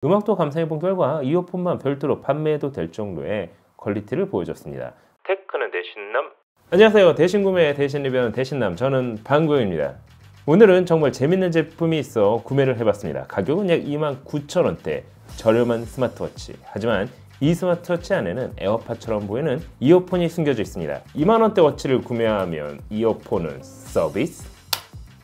음악도 감상해본 결과 이어폰만 별도로 판매해도 될 정도의 퀄리티를 보여줬습니다. 테크는 대신남? 안녕하세요. 대신구매 대신리뷰하는 대신남, 저는 방구영입니다. 오늘은 정말 재밌는 제품이 있어 구매를 해봤습니다. 가격은 약 29,000원대 저렴한 스마트워치. 하지만 이 스마트워치 안에는 에어팟처럼 보이는 이어폰이 숨겨져 있습니다. 20,000원대 워치를 구매하면 이어폰은 서비스?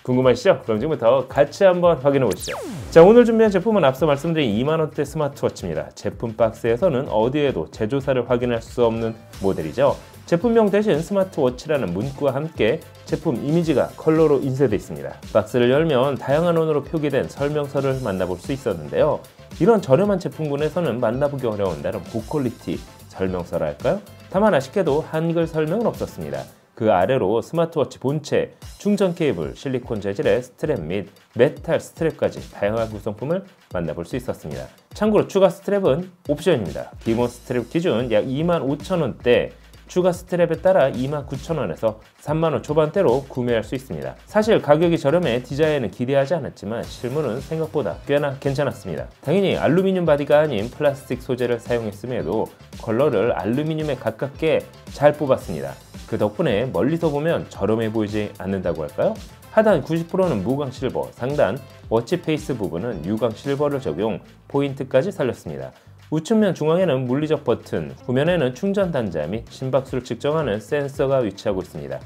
궁금하시죠? 그럼 지금부터 같이 한번 확인해 보시죠. 자, 오늘 준비한 제품은 앞서 말씀드린 20,000원대 스마트워치입니다. 제품 박스에서는 어디에도 제조사를 확인할 수 없는 모델이죠. 제품명 대신 스마트워치라는 문구와 함께 제품 이미지가 컬러로 인쇄되어 있습니다. 박스를 열면 다양한 언어로 표기된 설명서를 만나볼 수 있었는데요. 이런 저렴한 제품군에서는 만나보기 어려운 나름 고퀄리티 설명서랄까요? 다만 아쉽게도 한글 설명은 없었습니다. 그 아래로 스마트워치 본체, 충전 케이블, 실리콘 재질의 스트랩 및 메탈 스트랩까지 다양한 구성품을 만나볼 수 있었습니다. 참고로 추가 스트랩은 옵션입니다. 기본 스트랩 기준 약 25,000원대, 추가 스트랩에 따라 29,000원에서 30,000원 초반대로 구매할 수 있습니다. 사실 가격이 저렴해 디자인은 기대하지 않았지만 실물은 생각보다 꽤나 괜찮았습니다. 당연히 알루미늄 바디가 아닌 플라스틱 소재를 사용했음에도 컬러를 알루미늄에 가깝게 잘 뽑았습니다. 그 덕분에 멀리서 보면 저렴해 보이지 않는다고 할까요? 하단 90%는 무광 실버, 상단 워치 페이스 부분은 유광 실버를 적용, 포인트까지 살렸습니다. 우측면 중앙에는 물리적 버튼, 후면에는 충전 단자 및 심박수를 측정하는 센서가 위치하고 있습니다.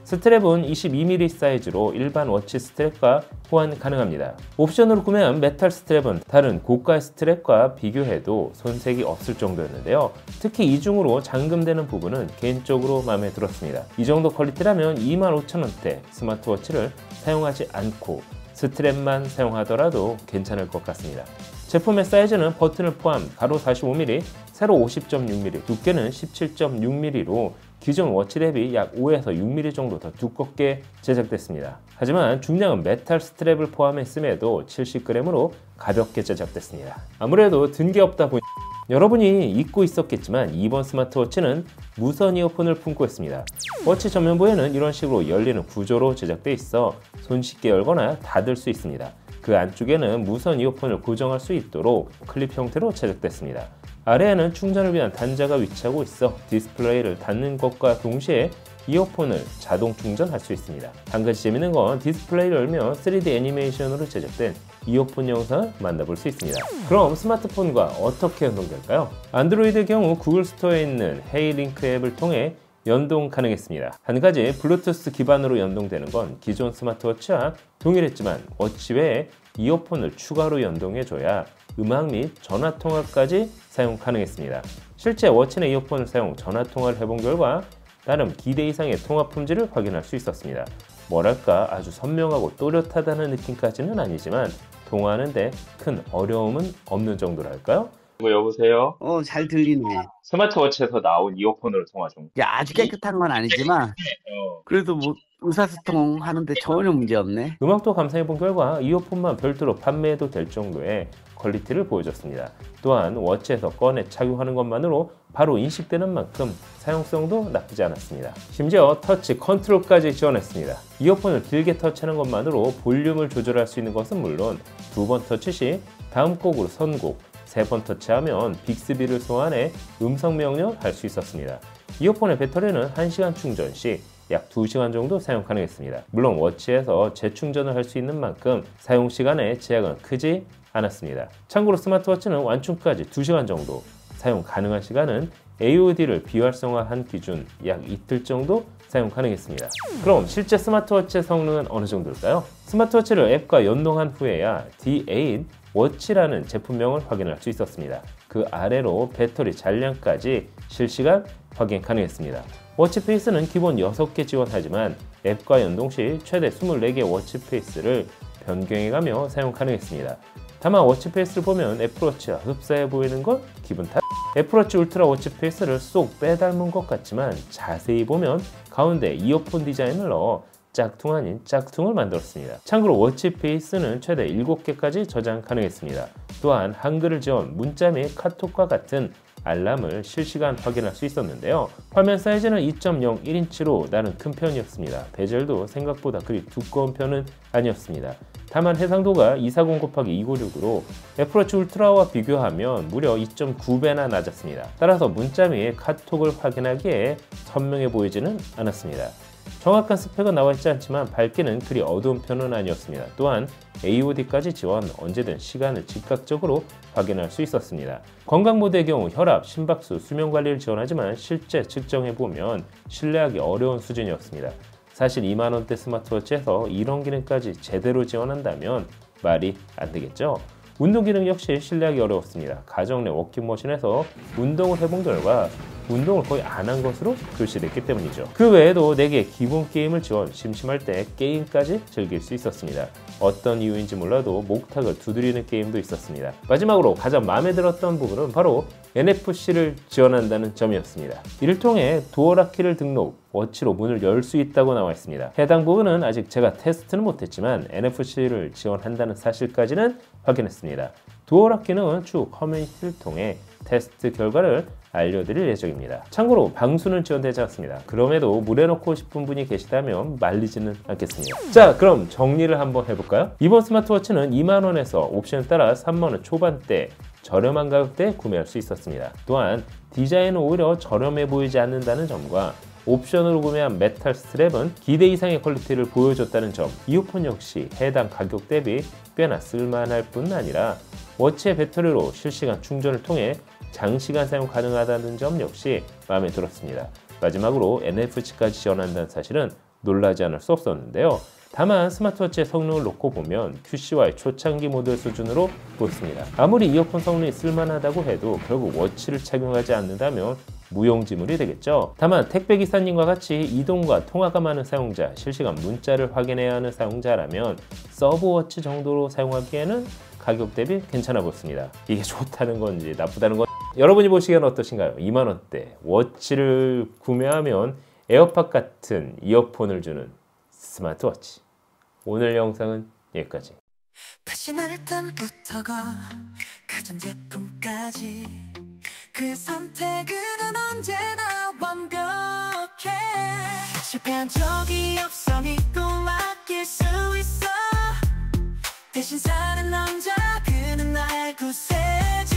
스트랩은 22mm 사이즈로 일반 워치 스트랩과 호환 가능합니다. 옵션으로 구매한 메탈 스트랩은 다른 고가의 스트랩과 비교해도 손색이 없을 정도였는데요. 특히 이중으로 잠금되는 부분은 개인적으로 마음에 들었습니다. 이 정도 퀄리티라면 25,000원대 스마트워치를 사용하지 않고 스트랩만 사용하더라도 괜찮을 것 같습니다. 제품의 사이즈는 버튼을 포함 가로 45mm, 세로 50.6mm, 두께는 17.6mm로 기존 워치 대비 약 5에서 6mm 정도 더 두껍게 제작됐습니다. 하지만 중량은 메탈 스트랩을 포함했음에도 70g으로 가볍게 제작됐습니다. 아무래도 든 게 없다 보니 여러분이 잊고 있었겠지만 이번 스마트워치는 무선 이어폰을 품고 있습니다. 워치 전면부에는 이런 식으로 열리는 구조로 제작되어 있어 손쉽게 열거나 닫을 수 있습니다. 그 안쪽에는 무선 이어폰을 고정할 수 있도록 클립 형태로 제작됐습니다. 아래에는 충전을 위한 단자가 위치하고 있어 디스플레이를 닫는 것과 동시에 이어폰을 자동 충전할 수 있습니다. 한 가지 재밌는 건 디스플레이를 열면 3D 애니메이션으로 제작된 이어폰 영상을 만나볼 수 있습니다. 그럼 스마트폰과 어떻게 연동될까요? 안드로이드의 경우 구글 스토어에 있는 헤이링크 앱을 통해 연동 가능했습니다. 한 가지 블루투스 기반으로 연동되는 건 기존 스마트워치와 동일했지만 워치 외에 이어폰을 추가로 연동해줘야 음악 및 전화통화까지 사용 가능했습니다. 실제 워치 내 이어폰을 사용 전화통화를 해본 결과 나름 기대 이상의 통화 품질을 확인할 수 있었습니다. 뭐랄까 아주 선명하고 또렷하다는 느낌까지는 아니지만 통화하는데 큰 어려움은 없는 정도랄까요? 여보세요? 잘 들리네. 스마트워치에서 나온 이어폰으로 통화 중. 야, 아주 깨끗한 건 아니지만, 그래도 뭐, 의사소통 하는데 전혀 문제 없네. 음악도 감상해본 결과 이어폰만 별도로 판매해도 될 정도의 퀄리티를 보여줬습니다. 또한 워치에서 꺼내 착용하는 것만으로 바로 인식되는 만큼 사용성도 나쁘지 않았습니다. 심지어 터치 컨트롤까지 지원했습니다. 이어폰을 길게 터치하는 것만으로 볼륨을 조절할 수 있는 것은 물론 2번 터치 시 다음 곡으로 선곡, 3번 터치하면 빅스비를 소환해 음성 명령할 수 있었습니다. 이어폰의 배터리는 1시간 충전 시 약 2시간 정도 사용 가능했습니다. 물론 워치에서 재충전을 할 수 있는 만큼 사용 시간에 제약은 크지 않았습니다. 참고로 스마트워치는 완충까지 2시간 정도, 사용 가능한 시간은 AOD를 비활성화한 기준 약 이틀 정도 사용 가능했습니다. 그럼 실제 스마트워치의 성능은 어느 정도일까요? 스마트워치를 앱과 연동한 후에야 D8 워치라는 제품명을 확인할 수 있었습니다. 그 아래로 배터리 잔량까지 실시간 확인 가능했습니다. 워치 페이스는 기본 6개 지원하지만 앱과 연동 시 최대 24개 워치 페이스를 변경해가며 사용 가능했습니다. 다만 워치 페이스를 보면 애플워치와 흡사해 보이는 건 기분 탓? 애플워치 울트라 워치 페이스를 쏙 빼닮은 것 같지만 자세히 보면 가운데 이어폰 디자인을 넣어 짝퉁 아닌 짝퉁을 만들었습니다. 참고로 워치 페이스는 최대 7개까지 저장 가능했습니다. 또한 한글을 지원, 문자 및 카톡과 같은 알람을 실시간 확인할 수 있었는데요. 화면 사이즈는 2.01인치로 나름 큰 편이었습니다. 베젤도 생각보다 그리 두꺼운 편은 아니었습니다. 다만 해상도가 240/256으로 애플워치 울트라와 비교하면 무려 2.9배나 낮았습니다. 따라서 문자미의 카톡을 확인하기에 선명해 보이지는 않았습니다. 정확한 스펙은 나와 있지 않지만 밝기는 그리 어두운 편은 아니었습니다. 또한 AOD까지 지원, 언제든 시간을 즉각적으로 확인할 수 있었습니다. 건강 모드의 경우 혈압, 심박수, 수면 관리를 지원하지만 실제 측정해보면 신뢰하기 어려운 수준이었습니다. 사실 2만원대 스마트워치에서 이런 기능까지 제대로 지원한다면 말이 안 되겠죠? 운동 기능 역시 신뢰하기 어려웠습니다. 가정 내 워킹머신에서 운동을 해본 결과 운동을 거의 안 한 것으로 표시됐기 때문이죠. 그 외에도 4개의 기본 게임을 지원, 심심할 때 게임까지 즐길 수 있었습니다. 어떤 이유인지 몰라도 목탁을 두드리는 게임도 있었습니다. 마지막으로 가장 마음에 들었던 부분은 바로 NFC를 지원한다는 점이었습니다. 이를 통해 도어락키를 등록, 워치로 문을 열 수 있다고 나와 있습니다. 해당 부분은 아직 제가 테스트는 못했지만 NFC를 지원한다는 사실까지는 확인했습니다. 도어락키는 추후 커뮤니티를 통해 테스트 결과를 알려드릴 예정입니다. 참고로 방수는 지원되지 않습니다. 그럼에도 물에넣고 싶은 분이 계시다면 말리지는 않겠습니다. 자, 그럼 정리를 한번 해볼까요? 이번 스마트워치는 2만원에서 옵션에 따라 3만원 초반대 저렴한 가격대에 구매할 수 있었습니다. 또한 디자인은 오히려 저렴해 보이지 않는다는 점과 옵션으로 구매한 메탈 스트랩은 기대 이상의 퀄리티를 보여줬다는 점, 이어폰 역시 해당 가격 대비 꽤나 쓸만할 뿐 아니라 워치의 배터리로 실시간 충전을 통해 장시간 사용 가능하다는 점 역시 마음에 들었습니다. 마지막으로 NFC까지 지원한다는 사실은 놀라지 않을 수 없었는데요. 다만 스마트워치의 성능을 놓고 보면 QC와의 초창기 모델 수준으로 보였습니다. 아무리 이어폰 성능이 쓸만하다고 해도 결국 워치를 착용하지 않는다면 무용지물이 되겠죠. 다만 택배기사님과 같이 이동과 통화가 많은 사용자, 실시간 문자를 확인해야 하는 사용자라면 서브워치 정도로 사용하기에는 가격 대비 괜찮아 보였습니다. 이게 좋다는 건지 나쁘다는 건지 여러분이 보시기에는 어떠신가요? 2만원대 워치를 구매하면 에어팟 같은 이어폰을 주는 스마트워치. 오늘 영상은 여기까지. 패션알부터가 가전제품까지 그 선택은 언제나 완벽해. 실패한 적이 없어 믿고 맡길 수 있어. 대신 사는 남자 그는 날 구세주.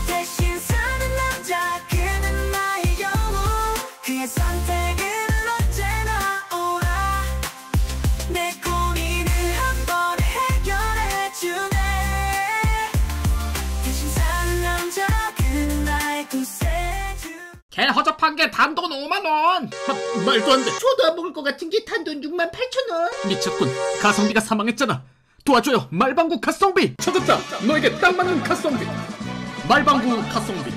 대신 사는 남자 그는 나의 영웅. 그의 선택은 언제나 옳아. 내 고민을 한 번에 해결해주네. 대신 사는 남자 그는 나의 구세주. 개 허접한 게 단돈 5만원. 말도 안 돼. 줘도 안 먹을 것 같은 게 단돈 68,000원. 미쳤군. 가성비가 사망했잖아. 도와줘요. 말방구 가성비. 찾았다. 너에게 딱 맞는 가성비. 말방구 가성비.